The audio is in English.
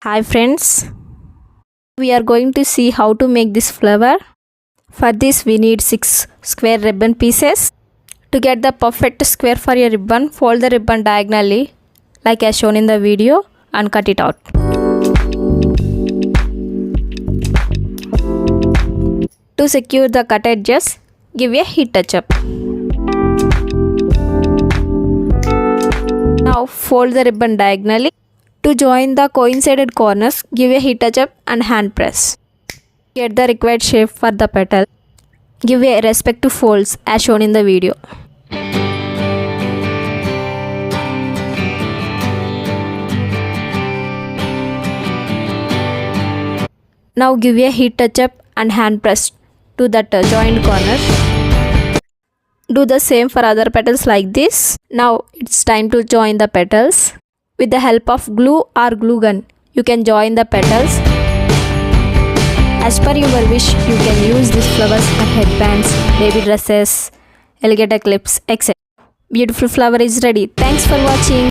Hi friends, we are going to see how to make this flower. For this we need 6 square ribbon pieces. To get the perfect square for your ribbon, fold the ribbon diagonally like as shown in the video and cut it out. To secure the cut edges, give a heat touch up. Now fold the ribbon diagonally. To join the coincided corners, give a heat touch up and hand press. Get the required shape for the petal. Give a respective folds as shown in the video. Now give a heat touch up and hand press to that joined corner. Do the same for other petals like this. Now it's time to join the petals. With the help of glue or glue gun, you can join the petals. As per your wish, you can use these flowers for headbands, baby dresses, alligator clips, etc. Beautiful flower is ready. Thanks for watching.